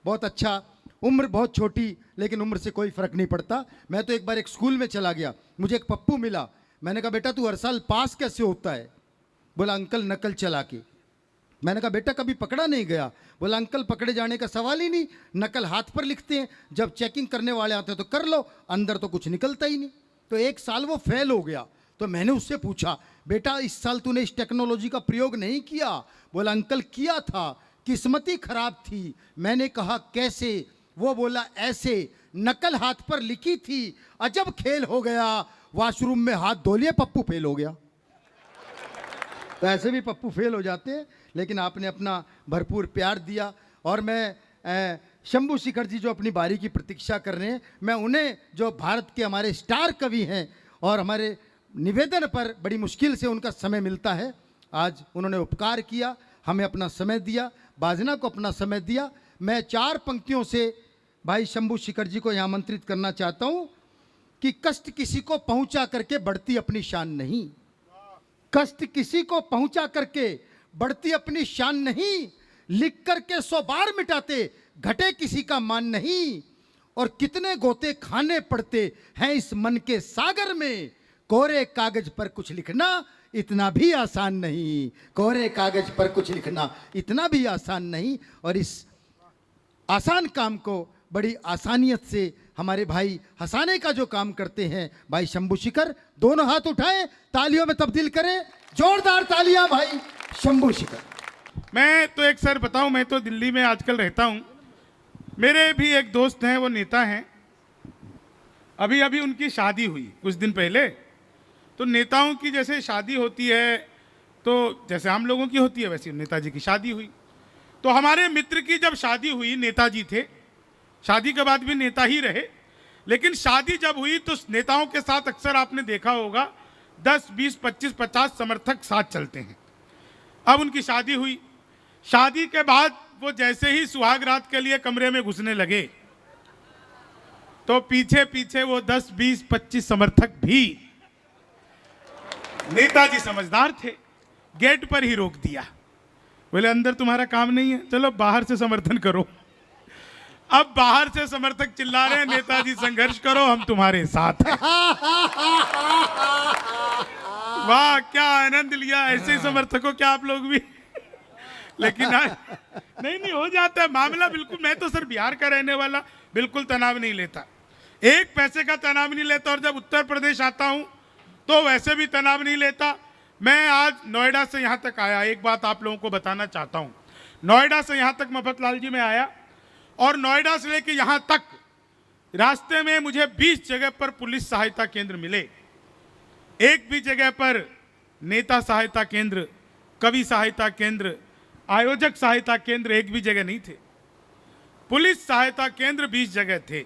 बहुत अच्छा, उम्र बहुत छोटी, लेकिन उम्र से कोई फर्क नहीं पड़ता। मैं तो एक बार एक स्कूल में चला गया, मुझे एक पप्पू मिला। मैंने कहा बेटा तू हर साल पास कैसे होता है? बोला अंकल नकल चला के। मैंने कहा बेटा कभी पकड़ा नहीं गया? बोला अंकल पकड़े जाने का सवाल ही नहीं, नकल हाथ पर लिखते हैं, जब चेकिंग करने वाले आते हैं तो कर लो, अंदर तो कुछ निकलता ही नहीं। तो एक साल वो फेल हो गया। तो मैंने उससे पूछा बेटा इस साल तूने इस टेक्नोलॉजी का प्रयोग नहीं किया? बोला अंकल किया था, किस्मत ही खराब थी। मैंने कहा कैसे? वो बोला ऐसे, नकल हाथ पर लिखी थी, अजब खेल हो गया, वॉशरूम में हाथ धो लिए, पप्पू फेल हो गया। तो ऐसे भी पप्पू फेल हो जाते हैं, लेकिन आपने अपना भरपूर प्यार दिया। और मैं शंभू शिखर जी जो अपनी बारी की प्रतीक्षा कर रहे हैं, मैं उन्हें जो भारत के हमारे स्टार कवि हैं और हमारे निवेदन पर बड़ी मुश्किल से उनका समय मिलता है, आज उन्होंने उपकार किया, हमें अपना समय दिया, बाजना को अपना समय दिया। मैं 4 पंक्तियों से भाई शंभू शिखर जी को यहाँ आमंत्रित करना चाहता हूँ कि कष्ट किसी को पहुँचा करके बढ़ती अपनी शान नहीं, कष्ट किसी को पहुँचा करके बढ़ती अपनी शान नहीं, लिख करके 100 बार मिटाते घटे किसी का मान नहीं, और कितने गोते खाने पड़ते हैं इस मन के सागर में, कोरे कागज पर कुछ लिखना इतना भी आसान नहीं, कोरे कागज पर कुछ लिखना इतना भी आसान नहीं। और इस आसान काम को बड़ी आसानियत से हमारे भाई हंसाने का जो काम करते हैं भाई शंभू शिखर, दोनों हाथ उठाएं, तालियों में तब्दील करें, जोरदार तालियां भाई शंभू शिखर। मैं तो एक सर बताऊं, मैं तो दिल्ली में आजकल रहता हूं, मेरे भी एक दोस्त हैं, वो नेता हैं, अभी अभी उनकी शादी हुई कुछ दिन पहले। तो नेताओं की जैसे शादी होती है, तो जैसे हम लोगों की होती है वैसे नेताजी की शादी हुई। तो हमारे मित्र की जब शादी हुई, नेताजी थे, शादी के बाद भी नेता ही रहे, लेकिन शादी जब हुई तो नेताओं के साथ अक्सर आपने देखा होगा 10, 20, 25, 50 समर्थक साथ चलते हैं। अब उनकी शादी हुई, शादी के बाद वो जैसे ही सुहाग रात के लिए कमरे में घुसने लगे तो पीछे पीछे वो 10, 20, 25 समर्थक भी, नेताजी समझदार थे, गेट पर ही रोक दिया, बोले अंदर तुम्हारा काम नहीं है, चलो बाहर से समर्थन करो। अब बाहर से समर्थक चिल्ला रहे हैं नेताजी संघर्ष करो, हम तुम्हारे साथ हैं। वाह क्या आनंद लिया, ऐसे ही समर्थकों क्या आप लोग भी। लेकिन नहीं हो जाता है मामला बिल्कुल। मैं तो सर बिहार का रहने वाला, बिल्कुल तनाव नहीं लेता, एक पैसे का तनाव नहीं लेता, और जब उत्तर प्रदेश आता हूं तो वैसे भी तनाव नहीं लेता। मैं आज नोएडा से यहां तक आया, एक बात आप लोगों को बताना चाहता हूं, नोएडा से यहां तक मफतलाल जी में आया, और नोएडा से लेकर यहां तक रास्ते में मुझे 20 जगह पर पुलिस सहायता केंद्र मिले, एक भी जगह पर नेता सहायता केंद्र, कवि सहायता केंद्र, आयोजक सहायता केंद्र एक भी जगह नहीं थे, पुलिस सहायता केंद्र 20 जगह थे।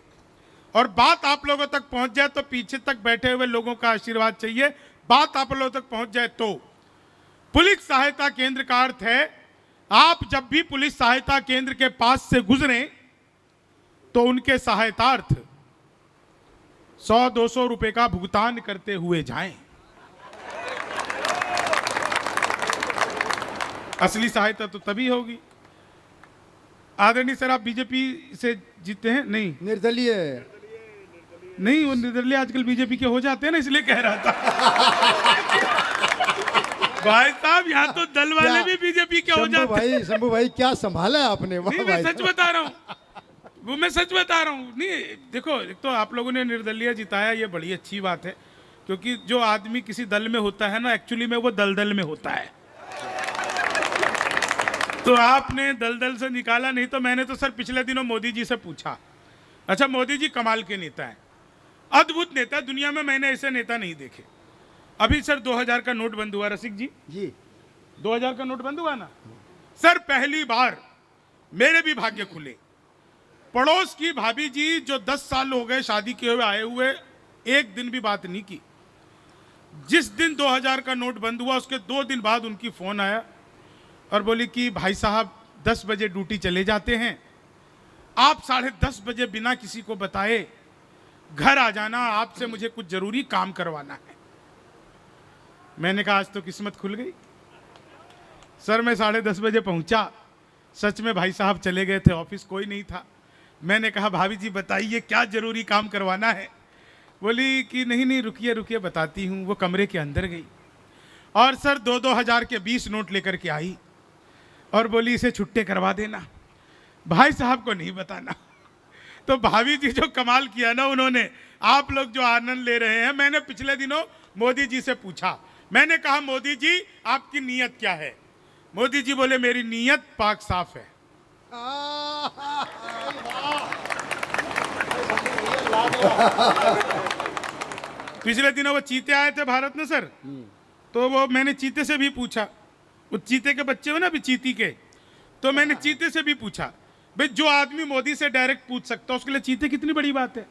और बात आप लोगों तक पहुंच जाए तो पीछे तक बैठे हुए लोगों का आशीर्वाद चाहिए, बात आप लोगों तक पहुंच जाए तो। पुलिस सहायता केंद्र का अर्थ है आप जब भी पुलिस सहायता केंद्र के पास से गुजरें तो उनके सहायतार्थ 100-200 रुपए का भुगतान करते हुए जाएं। असली सहायता तो तभी होगी। आदरणीय सर, आप बीजेपी से जीते हैं? नहीं, निर्दलीय नहीं, वो निर्दलीय आजकल बीजेपी के हो जाते हैं ना, इसलिए कह रहा था। भाई साहब यहाँ तो दल वाले भी बीजेपी के हो जाते हैं। शंभू भाई क्या संभाला है आपने। नहीं, मैं सच बता रहा हूँ, वो मैं सच बता रहा हूँ। नहीं देखो, एक तो आप लोगों ने निर्दलीय जिताया, ये बड़ी अच्छी बात है, क्योंकि जो आदमी किसी दल में होता है ना, एक्चुअली में वो दलदल में होता है। तो आपने दलदल से निकाला, नहीं तो मैंने तो सर पिछले दिनों मोदी जी से पूछा, अच्छा मोदी जी कमाल के नेता हैं, अद्भुत नेता, दुनिया में मैंने ऐसे नेता नहीं देखे। अभी सर 2000 का नोट बंद हुआ, रसिक जी 2000 का नोट बंद हुआ ना सर, पहली बार मेरे भी भाग्य खुले। पड़ोस की भाभी जी जो 10 साल हो गए शादी किए हुए आए हुए, एक दिन भी बात नहीं की। जिस दिन 2000 का नोट बंद हुआ उसके 2 दिन बाद उनकी फोन आया और बोली कि भाई साहब 10 बजे ड्यूटी चले जाते हैं, आप 10:30 बजे बिना किसी को बताए घर आ जाना, आपसे मुझे कुछ जरूरी काम करवाना है। मैंने कहा आज तो किस्मत खुल गई। सर मैं 10:30 बजे पहुंचा, सच में भाई साहब चले गए थे, ऑफिस कोई नहीं था। मैंने कहा भाभी जी बताइए क्या जरूरी काम करवाना है। बोली कि नहीं नहीं रुकिए रुकिए बताती हूँ। वो कमरे के अंदर गई और सर 2-2 हज़ार के 20 नोट लेकर के आई और बोली इसे छुट्टे करवा देना, भाई साहब को नहीं बताना। तो भाभी जी जो कमाल किया ना उन्होंने, आप लोग जो आनंद ले रहे हैं। मैंने पिछले दिनों मोदी जी से पूछा, मैंने कहा मोदी जी आपकी नीयत क्या है? मोदी जी बोले मेरी नीयत पाक साफ है। पिछले दिनों वो चीते आए थे भारत में सर, तो वो मैंने चीते से भी पूछा, वो चीते के बच्चे हो ना अभी चीती के, तो मैंने चीते से भी पूछा भाई जो आदमी मोदी से डायरेक्ट पूछ सकता है उसके लिए चीते कितनी बड़ी बात है।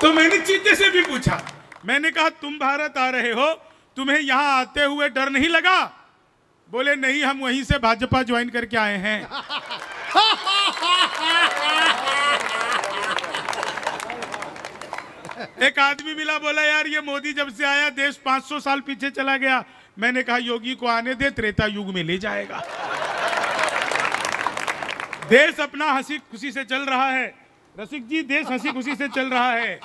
तो मैंने चीते से भी पूछा, मैंने कहा तुम भारत आ रहे हो, तुम्हें यहां आते हुए डर नहीं लगा? बोले नहीं हम वहीं से भाजपा ज्वाइन करके आए हैं। एक आदमी मिला, बोला यार ये मोदी जब से आया देश 500 साल पीछे चला गया। मैंने कहा योगी को आने दे, त्रेता युग में ले जाएगा। देश अपना हंसी खुशी से चल रहा है रसिक जी, देश हंसी खुशी से चल रहा है।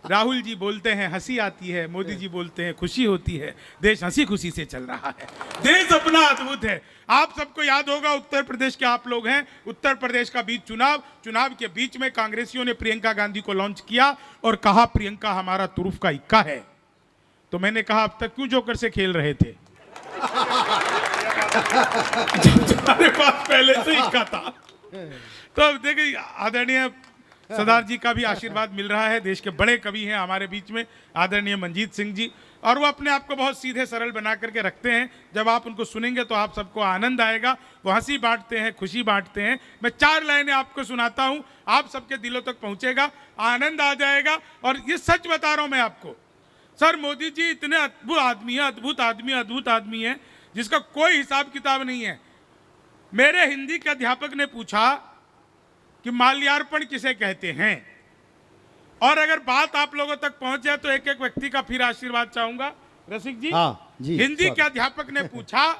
राहुल जी बोलते हैं हंसी आती है, मोदी जी बोलते हैं खुशी होती है। देश हंसी खुशी से चल रहा है, देश अपना अद्भुत है। आप सबको याद होगा उत्तर प्रदेश के आप लोग हैं, उत्तर प्रदेश का बीच चुनाव के बीच में कांग्रेसियों ने प्रियंका गांधी को लॉन्च किया और कहा प्रियंका हमारा तुरुफ का इक्का है। तो मैंने कहा अब तक क्यों जोकर से खेल रहे थे? तुम्हारे पास पहले से इक्का था। तो अब देखिए आदरणीय सरदार जी का भी आशीर्वाद मिल रहा है। देश के बड़े कवि हैं हमारे बीच में आदरणीय मंजीत सिंह जी, और वो अपने आप को बहुत सीधे सरल बना करके रखते हैं। जब आप उनको सुनेंगे तो आप सबको आनंद आएगा। वो हंसी बांटते हैं, खुशी बांटते हैं। मैं 4 लाइनें आपको सुनाता हूं, आप सबके दिलों तक पहुंचेगा, आनंद आ जाएगा। और ये सच बता रहा हूं मैं आपको, सर मोदी जी इतने अद्भुत आदमी है, अद्भुत आदमी है जिसका कोई हिसाब किताब नहीं है। मेरे हिंदी के अध्यापक ने पूछा कि माल्यार्पण किसे कहते हैं, और अगर बात आप लोगों तक पहुंच जाए तो एक एक व्यक्ति का फिर आशीर्वाद चाहूंगा। रसिक जी, हाँ, जी हिंदी के अध्यापक ने पूछा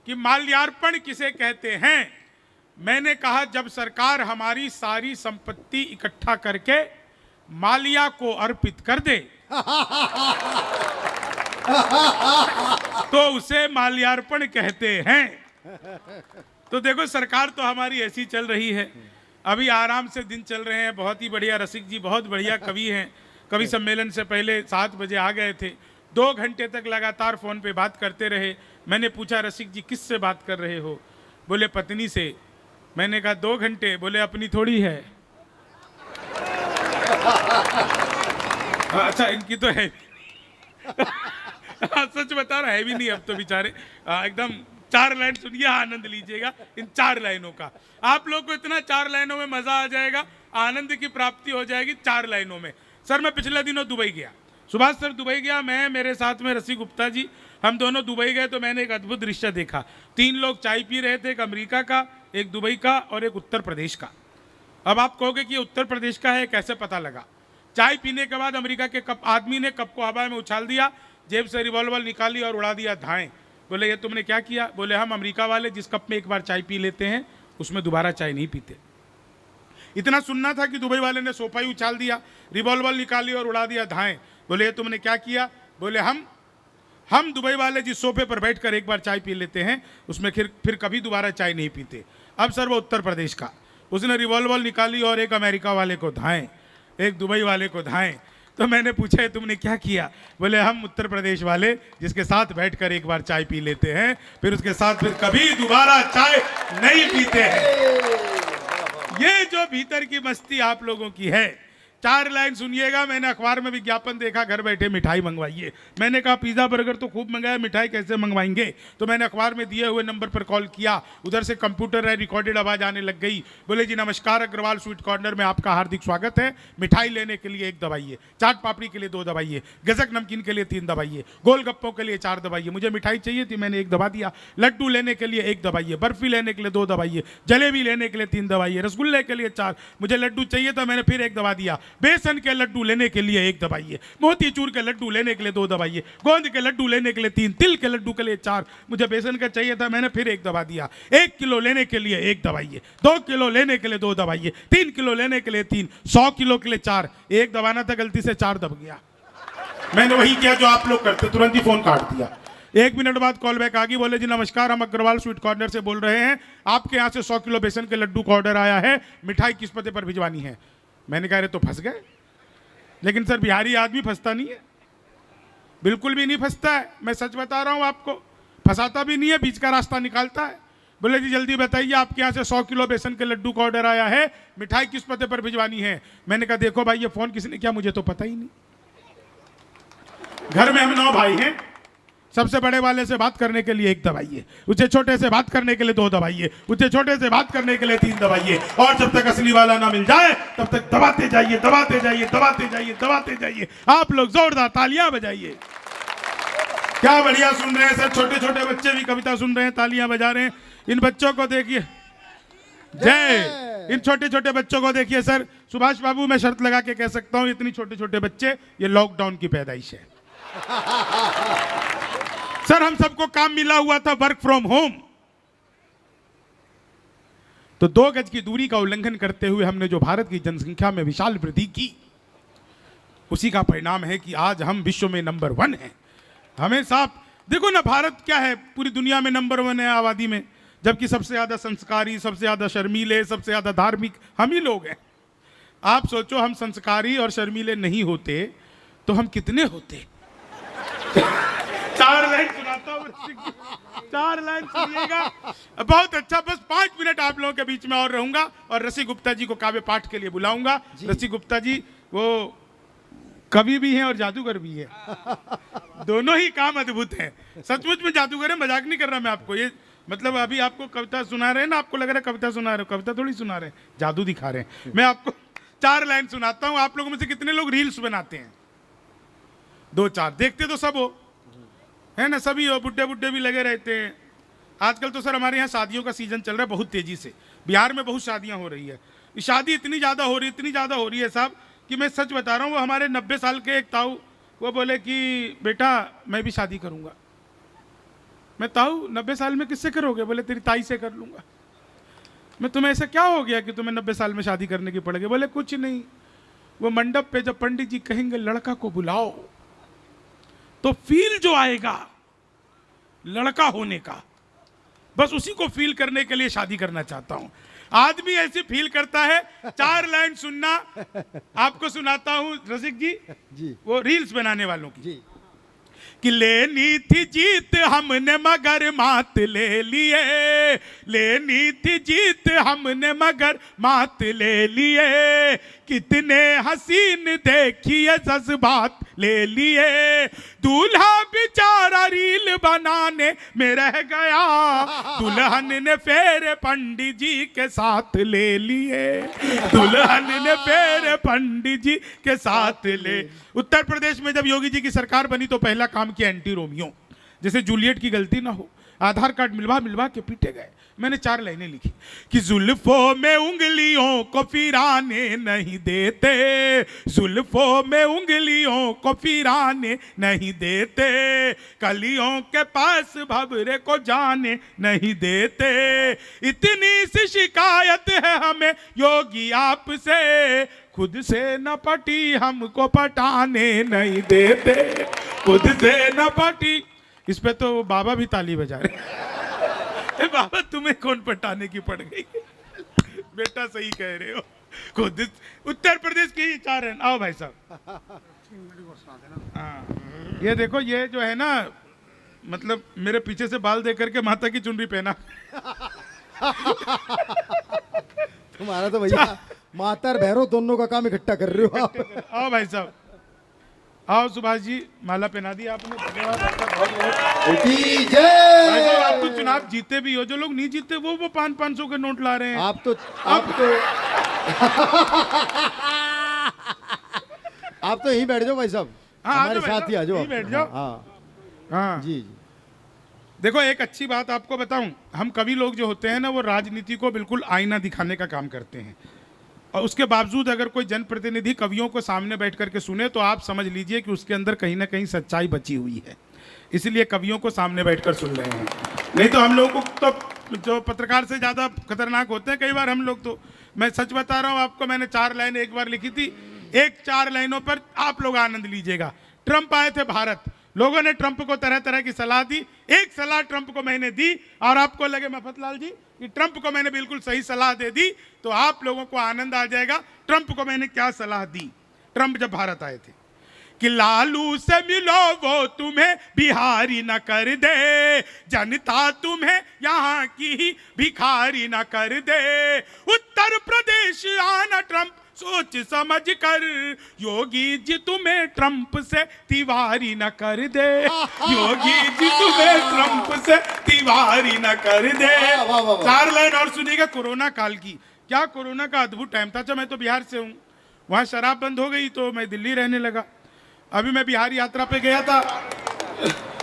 कि माल्यार्पण किसे कहते हैं। मैंने कहा जब सरकार हमारी सारी संपत्ति इकट्ठा करके मालिया को अर्पित कर दे तो उसे माल्यार्पण कहते हैं। तो देखो सरकार तो हमारी ऐसी चल रही है, अभी आराम से दिन चल रहे हैं। बहुत ही बढ़िया, रसिक जी बहुत बढ़िया कवि हैं। कवि सम्मेलन से पहले 7 बजे आ गए थे, 2 घंटे तक लगातार फोन पे बात करते रहे। मैंने पूछा रसिक जी किससे बात कर रहे हो? बोले पत्नी से। मैंने कहा 2 घंटे? बोले अपनी थोड़ी है। अच्छा इनकी तो है। सच बता रहा है भी नहीं अब तो बेचारे। एकदम 4 लाइन सुनिए, आनंद लीजिएगा इन 4 लाइनों का। आप लोग को इतना 4 लाइनों में मजा आ जाएगा, आनंद की प्राप्ति हो जाएगी 4 लाइनों में। सर मैं पिछले दिनों दुबई गया, सुभाष सर दुबई गया, मैं मेरे साथ में रसिक गुप्ता जी, हम दोनों दुबई गए। तो मैंने एक अद्भुत दृश्य देखा। 3 लोग चाय पी रहे थे, एक अमेरिका का, एक दुबई का और एक उत्तर प्रदेश का। अब आप कहोगे कि ये उत्तर प्रदेश का है, कैसे पता लगा? चाय पीने के बाद अमेरिका के आदमी ने कप को हवा में उछाल दिया, जेब से रिवॉल्वर निकाली और उड़ा दिया धाएं। बोले ये तुमने क्या किया? बोले हम अमेरिका वाले जिस कप में एक बार चाय पी लेते हैं उसमें दोबारा चाय नहीं पीते। इतना सुनना था कि दुबई वाले ने सोफा ही उछाल दिया, रिवॉल्वर निकाली और उड़ा दिया धाएं। बोले ये तुमने क्या किया? बोले हम दुबई वाले जिस सोफे पर बैठकर एक बार चाय पी लेते हैं उसमें फिर कभी दोबारा चाय नहीं पीते। अब सर वो उत्तर प्रदेश का, उसने रिवॉल्वर निकाली और एक अमेरिका वाले को धाएं, एक दुबई वाले को धाएं। तो मैंने पूछा तुमने क्या किया? बोले हम उत्तर प्रदेश वाले जिसके साथ बैठकर एक बार चाय पी लेते हैं फिर उसके साथ फिर कभी दोबारा चाय नहीं पीते हैं। ये जो भीतर की मस्ती आप लोगों की है, 4 लाइन सुनिएगा। मैंने अखबार में विज्ञापन देखा घर बैठे मिठाई मंगवाइए। मैंने कहा पिज़्ज़ा बर्गर तो खूब मंगाया, मिठाई कैसे मंगवाएंगे? तो मैंने अखबार में दिए हुए नंबर पर कॉल किया, उधर से कंप्यूटर है रिकॉर्डेड आवाज़ आने लग गई। बोले जी नमस्कार, अग्रवाल स्वीट कॉर्नर में आपका हार्दिक स्वागत है। मिठाई लेने के लिए 1 दबाइए, चाट पापड़ी के लिए 2 दबाइए, गजक नमकीन के लिए 3 दबाइए, गोलगप्पों के लिए 4 दबाइए। मुझे मिठाई चाहिए थी, मैंने 1 दबा दिया। लड्डू लेने के लिए 1 दबाइए, बर्फी लेने के लिए 2 दबाइए, जलेबी लेने के लिए 3 दबाइए, रसगुल्ले के लिए 4। मुझे लड्डू चाहिए था, मैंने फिर 1 दबा दिया। बेसन के लड्डू लेने के लिए 1 दबाइए, मोतीचूर के लड्डू लेने के लिए 2 दबाइए, गोंद के लड्डू लेने के लिए 3, तिल के लड्डू के लिए 4, मुझे बेसन का चाहिए था, मैंने फिर 1 दबा दिया। 1 किलो लेने के लिए 1 दबाइए, 2 किलो लेने के लिए 2 दबाइए, 3 किलो लेने के लिए 3, 100 किलो के लिए 4। 1 दबाना था, गलती से 4 दब गया। मैंने वही किया जो आप लोग करते, तुरंत ही फोन काट दिया। 1 मिनट बाद कॉल बैक आ गई, बोले जी नमस्कार, हम अग्रवाल स्वीट कॉर्नर से बोल रहे हैं, आपके यहाँ से 100 किलो बेसन के लड्डू का ऑर्डर आया है, मिठाई किस पते पर भिजवानी है। मैंने कहा अरे तो फंस गए। लेकिन सर बिहारी आदमी फंसता नहीं है, बिल्कुल भी नहीं फंसता है, मैं सच बता रहा हूँ आपको, फंसाता भी नहीं है, बीच का रास्ता निकालता है। बोले जी जल्दी बताइए, आपके यहाँ से 100 किलो बेसन के लड्डू का ऑर्डर आया है, मिठाई किस पते पर भिजवानी है। मैंने कहा देखो भाई, ये फोन किसने किया मुझे तो पता ही नहीं। घर में हम 9 भाई हैं, सबसे बड़े वाले से बात करने के लिए 1 दबाइए, उससे छोटे से बात करने के लिए 2 दबाइए, उससे छोटे से बात करने के लिए 3 दबाइए, और जब तक असली वाला ना मिल जाए तब तक दबाते जाइए, दबाते जाइए, दबाते जाइए, दबाते जाइए। आप लोग जोरदार तालियां बजाइए। क्या बढ़िया सुन रहे हैं सर, छोटे छोटे बच्चे भी कविता सुन रहे हैं, तालियां बजा रहे हैं। इन बच्चों को देखिए, जय। इन छोटे छोटे बच्चों को देखिए सर, सुभाष बाबू मैं शर्त लगा के कह सकता हूं, इतनी छोटे छोटे बच्चे ये लॉकडाउन की पैदाइश है। सर हम सबको काम मिला हुआ था वर्क फ्रॉम होम, तो 2 गज की दूरी का उल्लंघन करते हुए हमने जो भारत की जनसंख्या में विशाल वृद्धि की, उसी का परिणाम है कि आज हम विश्व में नंबर 1 हैं। हमें साफ देखो ना, भारत क्या है, पूरी दुनिया में नंबर 1 है आबादी में, जबकि सबसे ज्यादा संस्कारी, सबसे ज्यादा शर्मीले, सबसे ज्यादा धार्मिक हम ही लोग हैं। आप सोचो, हम संस्कारी और शर्मीले नहीं होते तो हम कितने होते। 4 लाइन सुनाता हूँ, 4 लाइन सुनिएगा, बहुत अच्छा। बस 5 मिनट आप लोगों के बीच में और रहूंगा, और रसी गुप्ता जी को काव्य पाठ के लिए बुलाऊंगा। रसी गुप्ता जी वो कवि भी हैं और जादूगर भी है, दोनों ही काम अद्भुत हैं। सचमुच में जादूगर है, मजाक नहीं कर रहा मैं आपको। ये मतलब अभी आपको कविता सुना रहे हैं ना, आपको लग रहा है कविता सुना रहे हो, कविता थोड़ी सुना रहे हैं, जादू दिखा रहे हैं। मैं आपको 4 लाइन सुनाता हूँ। आप लोगों में से कितने लोग रील्स बनाते हैं? 2-4 देखते तो सब हो, है ना, सभी हो, बुड्ढे बुड्ढे भी लगे रहते हैं। आजकल तो सर हमारे यहाँ शादियों का सीजन चल रहा है बहुत तेजी से, बिहार में बहुत शादियाँ हो रही है। शादी इतनी ज़्यादा हो रही, इतनी ज़्यादा हो रही है साहब, कि मैं सच बता रहा हूँ, वो हमारे 90 साल के एक ताऊ, वो बोले कि बेटा मैं भी शादी करूँगा। मैं ताऊ 90 साल में किससे करोगे? बोले तेरी ताई से कर लूँगा। मैं तुम्हें ऐसा क्या हो गया कि तुम्हें 90 साल में शादी करने की पड़ेगी? बोले कुछ नहीं, वो मंडप पे जब पंडित जी कहेंगे लड़का को बुलाओ, तो फील जो आएगा लड़का होने का, बस उसी को फील करने के लिए शादी करना चाहता हूं। आदमी ऐसे फील करता है। 4 लाइन सुनना, आपको सुनाता हूं रसिक जी, वो रील्स बनाने वालों की जी। कि लेनी थी जीत हमने मगर मात ले लिए, लेनी थी जीत हमने मगर मात ले लिए, कितने हसीन देखिए जज्बात ले लिए, दूल्हा बेचारा रील बनाने में रह गया, दुल्हन ने फेरे पंडित जी के साथ ले लिए, दुल्हन ने फेरे पंडित जी के साथ ले। उत्तर प्रदेश में जब योगी जी की सरकार बनी तो पहला काम किया एंटी रोमियो, जैसे जूलियट की गलती ना हो, आधार कार्ड मिलवा मिलवा के पीटे गए। मैंने 4 लाइनें लिखी कि जुल्फों में उंगलियों को फिराने नहीं देते, जुल्फों में उंगलियों को फिराने नहीं देते, कलियों के पास भंवरे को जाने नहीं देते, इतनी सी शिकायत है हमें योगी आपसे, खुद से न पटी हमको पटाने नहीं देते, खुद से न पटी। इस पे तो बाबा भी ताली बजा रहे। बाबा तुम्हें कौन पटाने की पड़ गई? बेटा सही कह रहे हो, खुद उत्तर प्रदेश की 4 हैं। आओ भाई साहब, हाँ ये देखो, ये जो है ना, मतलब मेरे पीछे से बाल दे करके माता की चुनरी पहना। तुम्हारा तो भैया माता और भैरव दोनों का काम इकट्ठा कर रहे हो आप। आओ भाई साहब, आओ सुभाष जी, माला पहना दी आपने, धन्यवाद आपका बहुत बहुत। भाई साहब आप तो चुनाव जीते भी हो, जो लोग नहीं जीते वो 500 के नोट ला रहे हैं। आप तो आप तो यहीं बैठ जाओ भाई साहब, हमारे साथ ही आ जाओ, बैठ जाओ। हाँ जी। देखो एक अच्छी बात आपको बताऊं, हम कवि लोग जो होते हैं ना, वो राजनीति को बिल्कुल आईना दिखाने का काम करते हैं। और उसके बावजूद अगर कोई जनप्रतिनिधि कवियों को सामने बैठ करके सुने तो आप समझ लीजिए कि उसके अंदर कहीं ना कहीं सच्चाई बची हुई है, इसलिए कवियों को सामने बैठकर सुन रहे हैं। नहीं तो हम लोगों को तो जो पत्रकार से ज़्यादा खतरनाक होते हैं कई बार हम लोग। तो मैं सच बता रहा हूँ आपको, मैंने 4 लाइनें एक बार लिखी थी, एक 4 लाइनों पर आप लोग आनंद लीजिएगा। ट्रंप आए थे भारत, लोगों ने ट्रंप को तरह तरह की सलाह दी, एक सलाह ट्रंप को मैंने दी और आपको लगे मफतलाल जी कि ट्रंप को मैंने बिल्कुल सही सलाह दे दी तो आप लोगों को आनंद आ जाएगा। ट्रंप को मैंने क्या सलाह दी ट्रंप जब भारत आए थे कि लालू से मिलो वो तुम्हें बिहारी न कर दे, जनता तुम्हें यहाँ की ही भिखारी न कर दे, उत्तर प्रदेश आना ट्रंप सोच समझ कर, योगी जी तुम्हें ट्रंप से तिवारी न कर दे, योगी जी तुम्हें ट्रंप से तिवारी न कर दे। 4 लाइन और सुनिएगा कोरोना काल की। क्या कोरोना का अद्भुत टाइम था। मैं तो बिहार से हूँ, वहाँ शराब बंद हो गई तो मैं दिल्ली रहने लगा। अभी मैं बिहार यात्रा पे गया था,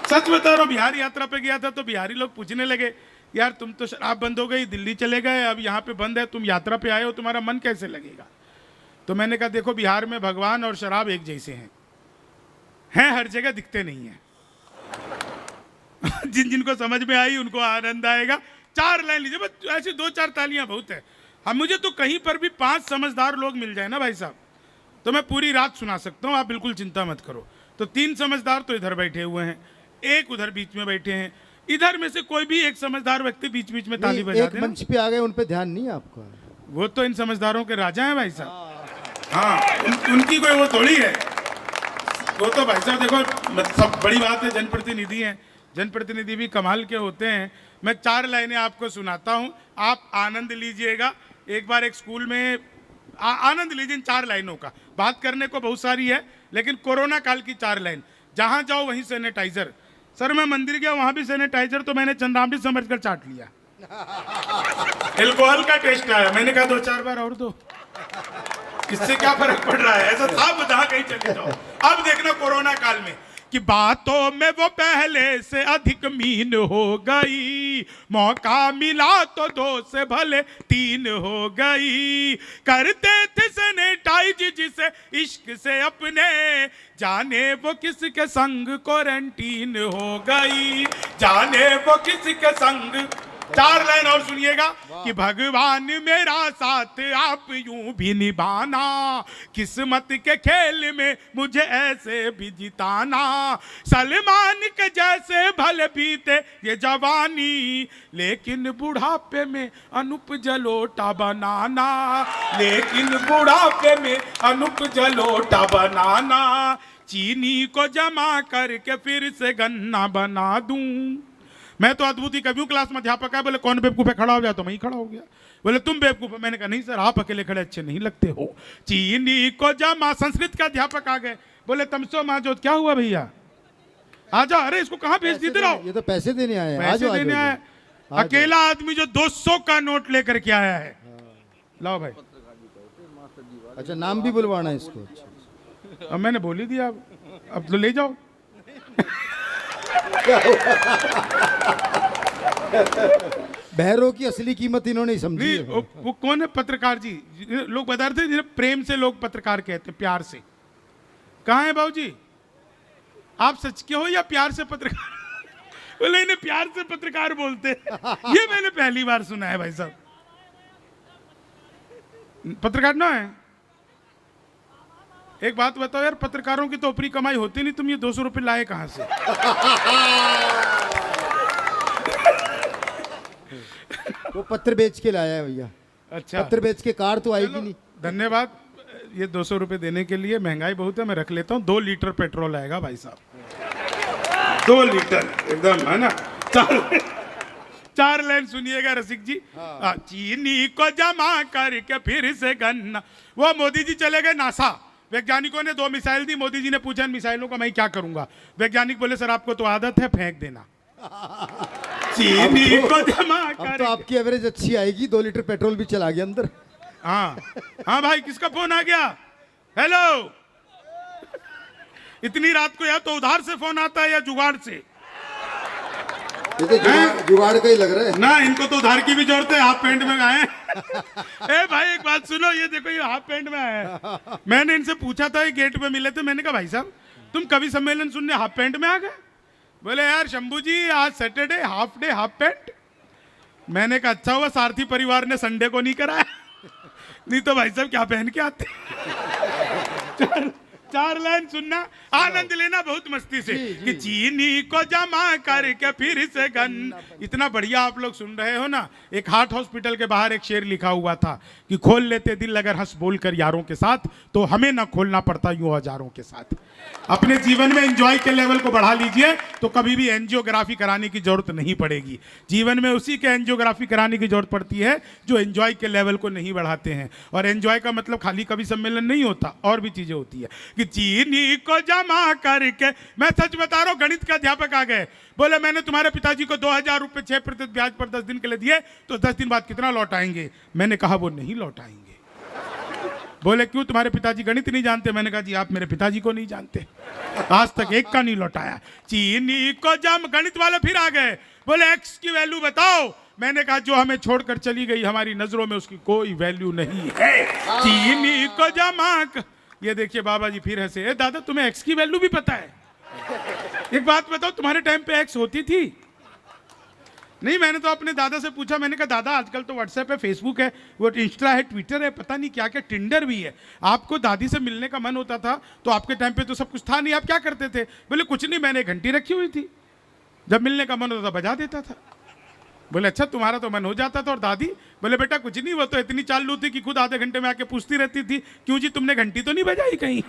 सच बता रहा हूँ, बिहार यात्रा पे गया था तो बिहारी लोग पूछने लगे यार तुम तो शराब बंद हो गई, दिल्ली चले गए, अब यहाँ पे बंद है, तुम यात्रा पे आए हो, तुम्हारा मन कैसे लगेगा। तो मैंने कहा देखो बिहार में भगवान और शराब एक जैसे हैं हर जगह, दिखते नहीं हैं। जिन जिनको समझ में आई उनको आनंद आएगा। 4 लाइन लीजिए बस, ऐसी 2-4 तालियां बहुत है। हम मुझे तो कहीं पर भी 5 समझदार लोग मिल जाए ना भाई साहब तो मैं पूरी रात सुना सकता हूँ, आप बिल्कुल चिंता मत करो। तो 3 समझदार तो इधर बैठे हुए हैं, एक उधर बीच में बैठे हैं, इधर में से कोई भी एक समझदार व्यक्ति बीच बीच में ताली बजा देना। मंच पे आ गए, उन पे ध्यान नहीं है आपका। वो तो इन समझदारों के राजा हैं भाई साहब। हाँ उनकी कोई वो थोड़ी है, वो तो भाई साहब देखो सब बड़ी बात है, जनप्रतिनिधि हैं, जनप्रतिनिधि भी कमाल के होते हैं। मैं 4 लाइनें आपको सुनाता हूँ, आप आनंद लीजिएगा। एक बार एक स्कूल में आनंद लीजिए इन 4 लाइनों का। बात करने को बहुत सारी है लेकिन कोरोना काल की 4 लाइन। जहां जाओ वहीं सैनिटाइजर। सर मैं मंदिर गया वहां भी सैनिटाइजर, तो मैंने चंद्रामृत समझकर चाट लिया। एल्कोहल का टेस्ट आया, मैंने कहा 2-4 बार और दो, इससे क्या फर्क पड़ रहा है। ऐसा था बता कहीं चले जाओ। अब देखना कोरोना काल में कि बातों में वो पहले से अधिक मीन हो गई, मौका मिला तो 2 से भले 3 हो गई, करते थे सैनिटाइज जिसे इश्क से अपने, जाने वो किसके संग क्वारंटीन हो गई, जाने वो किसके संग। 4 लाइन और सुनिएगा कि भगवान मेरा साथ आप यूं भी निभाना, किस्मत के खेल में मुझे ऐसे भी जिताना, सलमान के जैसे भले बीते ये जवानी, लेकिन बुढ़ापे में अनूप जलोटा बनाना, लेकिन बुढ़ापे में अनूप जलोटा बनाना, चीनी को जमा करके फिर से गन्ना बना दूं। मैं तो अद्भुत ही कभी क्लास में अध्यापक है, बोले कौन बेवकूफ है, खड़ा हो जाए, तो मैं ही खड़ा हो गया। बोले तुम बेवकूफ है, मैंने कहा नहीं सर आप अकेले खड़े अच्छे नहीं लगते हो। चीनी को जमा, संस्कृत के अध्यापक आ गए, बोले तमसो माजोत, क्या हुआ भैया आ जाओ। अरे इसको कहाँ भेज देते रहो, ये तो पैसे देने आए हैं। पैसे देने आए। अकेला आदमी जो 200 का नोट लेकर के आया है, लाओ भाई। अच्छा नाम भी बुलवाना है इसको। अब मैंने बोल ही दिया, अब तो ले जाओ। बहरों की असली कीमत इन्होंने ही समझी है। वो कौन है पत्रकार जी, लोग बता रहे थे जिन्हें प्रेम से लोग पत्रकार कहते हैं, प्यार से। कहाँ है बाबूजी, आप सच के हो या प्यार से पत्रकार? बोले इन्हें प्यार से पत्रकार बोलते ये मैंने पहली बार सुना है भाई साहब। पत्रकार ना है। एक बात बताओ यार, पत्रकारों की तो ऊपरी कमाई होती नहीं, तुम ये 200 रुपए लाए कहां से? वो पत्र बेच के लाया है भैया। अच्छा पत्र बेच के कार तो आएगी नहीं। धन्यवाद, ये 200 रुपए देने के लिए। महंगाई बहुत है, मैं रख लेता हूँ। 2 लीटर पेट्रोल आएगा भाई साहब, 2 लीटर एकदम, है ना। 4 लाइन सुनिएगा रसिक जी। चीनी को जमा करके फिर से गन्ना। वो मोदी जी चले गए नासा, वैज्ञानिकों ने 2 मिसाइल दी, मोदी जी ने पूछा इन मिसाइलों का मैं क्या करूंगा? वैज्ञानिक बोले सर आपको तो आदत है, फेंक देना। चीनी को जमा कर। अब तो आपकी एवरेज अच्छी आएगी, 2 लीटर पेट्रोल भी चला गया अंदर। हाँ हाँ भाई, किसका फोन आ गया? हेलो। इतनी रात को या तो उधार से फोन आता है या जुगाड़ से। ये तो जुगाड़ का ही लग रहा है ना, इनको तो उधार की भी जरूरत है, हाफ पैंट में आए हैं। ए भाई एक बात सुनो, ये देखो ये हाफ पैंट में आए हैं। मैंने इनसे पूछा था, ये गेट पे मिले थे, मैंने कहा भाई साहब तुम कवि सम्मेलन सुनने हाफ पैंट में आ गए? बोले यार शंभू जी आज Saturday half day half pant. मैंने कहा अच्छा हुआ सारथी परिवार ने संडे को नहीं कराया, नहीं तो भाई साहब क्या पहन के आते। चार लाइन सुनना, आनंद लेना बहुत मस्ती से कि चीनी को जमा करके फिर से गन। इतना बढ़िया आप लोग सुन रहे हो ना। एक हार्ट हॉस्पिटल के बाहर एक शेर लिखा हुआ था कि खोल लेते दिल अगर हंस बोल कर यारों के साथ, तो हमें ना खोलना पड़ता यूं हजारों के साथ। अपने जीवन में एंजॉय के लेवल को बढ़ा लीजिए तो कभी भी एंजियोग्राफी कराने की जरूरत नहीं पड़ेगी। जीवन में उसी के एंजियोग्राफी कराने की जरूरत पड़ती है जो एंजॉय के लेवल को नहीं बढ़ाते हैं। और एंजॉय का मतलब खाली कवि सम्मेलन नहीं होता, और भी चीजें होती है कि चीनी को जमा करके। मैं सच बता रहा हूं, गणित के अध्यापक आ गए, बोले मैंने तुम्हारे पिताजी को 2000 रुपए 6% ब्याज पर 10 दिन के लिए दिए, तो 10 दिन बाद कितना लौटाएंगे? मैंने कहा वो नहीं लौटाएंगे। बोले क्यों, तुम्हारे पिताजी गणित नहीं जानते? मैंने कहा जी आप मेरे पिताजी को नहीं जानते, आज तक एक का नहीं लौटाया। चीनी को जम, गणित वाले फिर आ गए, बोले एक्स की वैल्यू बताओ। मैंने कहा जो हमें छोड़कर चली गई हमारी नजरों में उसकी कोई वैल्यू नहीं है। चीनी को जमा। ये देखिए बाबा जी फिर हंसे, दादा तुम्हें एक्स की वैल्यू भी पता है? एक बात बताओ, तुम्हारे टाइम पे एक्स होती थी? नहीं, मैंने तो अपने दादा से पूछा, मैंने कहा दादा आजकल तो व्हाट्सएप है, फेसबुक है, वो इंस्टा है, ट्विटर है, पता नहीं क्या क्या, टिंडर भी है। आपको दादी से मिलने का मन होता था तो आपके टाइम पे तो सब कुछ था नहीं, आप क्या करते थे? बोले कुछ नहीं, मैंने घंटी रखी हुई थी, जब मिलने का मन होता था बजा देता था। बोले अच्छा तुम्हारा तो मन हो जाता था। और दादी? बोले बेटा कुछ नहीं, वो तो इतनी चालू थी कि खुद आधे घंटे में आके पूछती रहती थी क्यों जी तुमने घंटी तो नहीं बजाई कहीं।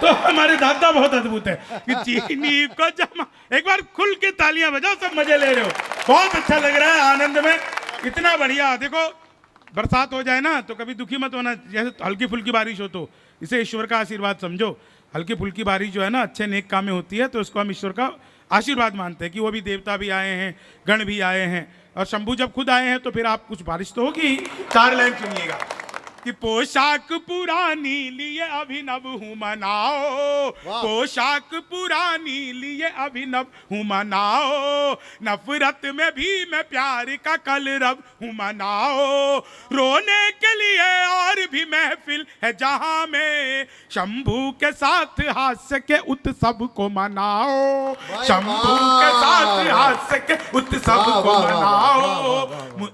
तो हमारे दादा बहुत अद्भुत है कि चीनी को जमा। एक बार खुल के तालियां बजाओ, सब मजे ले रहे हो, बहुत अच्छा लग रहा है, आनंद में इतना बढ़िया। देखो बरसात हो जाए ना तो कभी दुखी मत होना, जैसे हल्की फुल्की बारिश हो तो इसे ईश्वर का आशीर्वाद समझो। हल्की फुल्की बारिश जो है ना अच्छे नेक काम में होती है, तो उसको हम ईश्वर का आशीर्वाद मानते हैं कि वो भी देवता भी आए हैं, गण भी आए हैं, और शंभू जब खुद आए हैं तो फिर आप कुछ बारिश तो होगी। 4 लाइन सुनिएगा कि पोशाक पुरानी लिए अभिनव हूँ मनाओ, पोशाक पुरानी लिए अभिनव हूँ मनाओ, नफरत में भी मैं प्यार का कलरव हूँ मनाओ, रोने के लिए और भी महफिल है जहां में, शंभू के साथ हास्य के उत्सव को मनाओ, शंभू के साथ हास्य के उत्सव को मनाओ।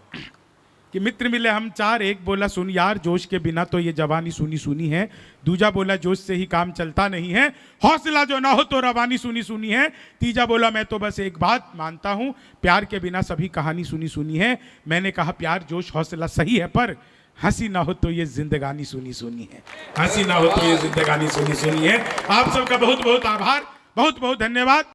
कि मित्र मिले हम 4, एक बोला सुन यार जोश के बिना तो ये जवानी सुनी सुनी है, दूजा बोला जोश से ही काम चलता नहीं है, हौसला जो ना हो तो रवानी सुनी सुनी है, तीजा बोला मैं तो बस एक बात मानता हूँ, प्यार के बिना सभी कहानी सुनी सुनी है। मैंने कहा प्यार जोश हौसला सही है, पर हंसी ना हो तो ये जिंदगानी सुनी सुनी है, हंसी ना हो तो ये जिंदगानी सुनी सुनी है। आप सबका बहुत बहुत आभार, बहुत बहुत धन्यवाद।